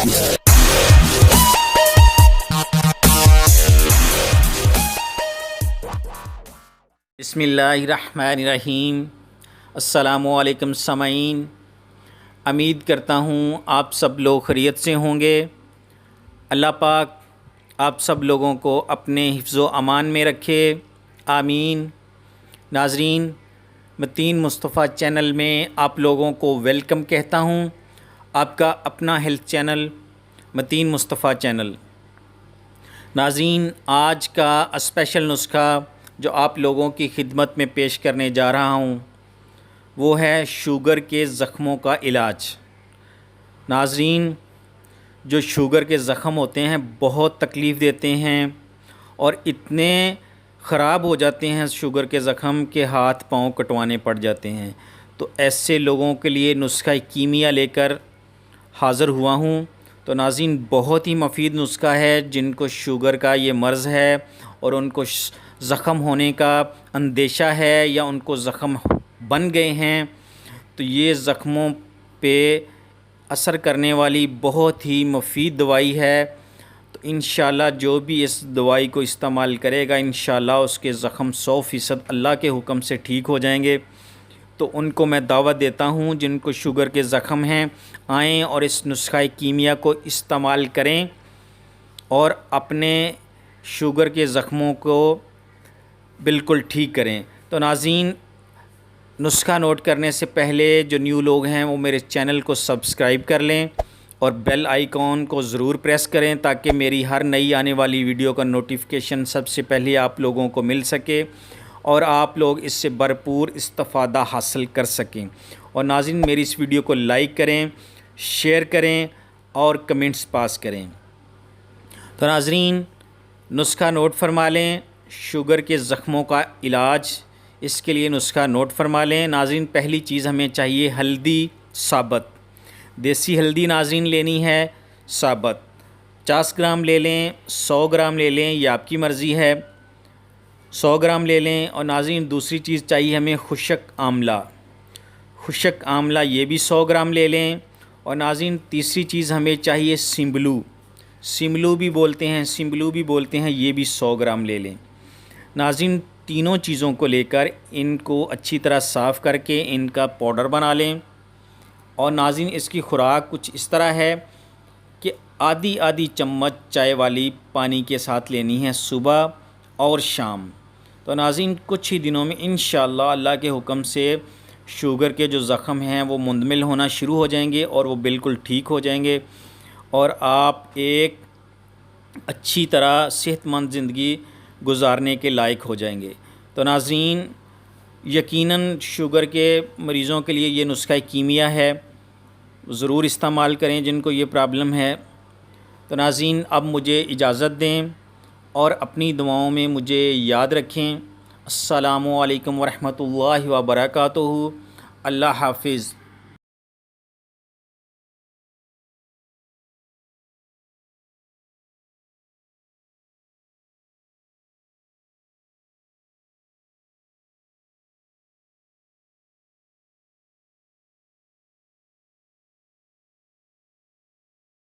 बिस्मिल्लाहिर्रहमानिर्रहीम। अस्सलामुअलैकुम समाईन। उम्मीद करता हूँ आप सब लोग खैरियत से होंगे। अल्लाह पाक आप सब लोगों को अपने हिफ्ज़ो अमान में रखे, आमीन। नाज़रीन, मतीन मुस्तफ़ा चैनल में आप लोगों को वेलकम कहता हूँ। आपका अपना health channel Mateen Mustafa channel. नाज़रीन, आज का स्पेशल नुस्खा जो आप लोगों की खिदमत में पेश करने जा रहा हूँ वो है शुगर के ज़ख्मों का इलाज। नाज़रीन, जो शुगर के ज़ख़म होते हैं बहुत तकलीफ़ देते हैं और इतने ख़राब हो जाते हैं शुगर के ज़ख़म के हाथ पाँव कटवाने पड़ जाते हैं। तो ऐसे लोगों के लिए नुस्खा कीमिया लेकर हाज़िर हुआ हूँ। तो नाज़रीन, बहुत ही मुफीद नुस्खा है जिनको शुगर का ये मर्ज़ है और उनको ज़ख़म होने का अंदेशा है या उनको ज़ख़म बन गए हैं, तो ये ज़ख़मों पे असर करने वाली बहुत ही मुफीद दवाई है। तो इंशाल्लाह जो भी इस दवाई को इस्तेमाल करेगा इंशाल्लाह उसके ज़ख़म 100% अल्लाह के हुक्म से ठीक हो जाएंगे। तो उनको मैं दावत देता हूँ जिनको शुगर के ज़ख़म हैं, आएँ और इस नुस्ख़ा कीमिया को इस्तेमाल करें और अपने शुगर के ज़ख़मों को बिल्कुल ठीक करें। तो नाज़रीन, नुस्खा नोट करने से पहले जो न्यू लोग हैं वो मेरे चैनल को सब्सक्राइब कर लें और बेल आइकॉन को ज़रूर प्रेस करें ताकि मेरी हर नई आने वाली वीडियो का नोटिफिकेशन सबसे पहले आप लोगों को मिल सके और आप लोग इससे भरपूर इस्तिफ़ादा हासिल कर सकें। और नाज़रीन, मेरी इस वीडियो को लाइक करें, शेयर करें और कमेंट्स पास करें। तो नाज़रीन, नुस्खा नोट फरमा लें, शुगर के ज़ख़मों का इलाज। इसके लिए नुस्खा नोट फरमा लें। नाज़रीन, पहली चीज़ हमें चाहिए हल्दी साबत। देसी हल्दी नाज़रीन लेनी है साबत। 50 ग्राम ले लें, 100 ग्राम ले लें, ये आपकी मर्ज़ी है। 100 ग्राम ले लें। और नाज़रीन, दूसरी चीज़ चाहिए हमें खुशक आमला। खुशक आमला ये भी 100 ग्राम ले लें। और नाज़रीन, तीसरी चीज़ हमें चाहिए सिम्बलू। सिम्बलू भी बोलते हैं, ये भी 100 ग्राम ले लें। नाज़रीन, तीनों चीज़ों को लेकर इनको अच्छी तरह साफ़ करके इनका पाउडर बना लें। और नाज़रीन, इसकी खुराक कुछ इस तरह है कि आधी आधी चम्मच चाय वाली पानी के साथ लेनी है सुबह और शाम। तो नाज़रीन, कुछ ही दिनों में इंशाअल्लाह अल्लाह के हुक्म से शुगर के जो ज़ख़म हैं वो मुंदमिल होना शुरू हो जाएंगे और वो बिल्कुल ठीक हो जाएंगे और आप एक अच्छी तरह सेहतमंद ज़िंदगी गुजारने के लायक हो जाएंगे। तो नाज़रीन, यकीनन शुगर के मरीज़ों के लिए ये नुस्खा कीमिया है, ज़रूर इस्तेमाल करें जिनको ये प्रॉब्लम है। तो नाज़रीन, अब मुझे इजाज़त दें और अपनी दुआओं में मुझे याद रखें। अस्सलामु अलैकुम वरहमतुल्लाहि व बरकातुहू। अल्लाह हाफ़िज़।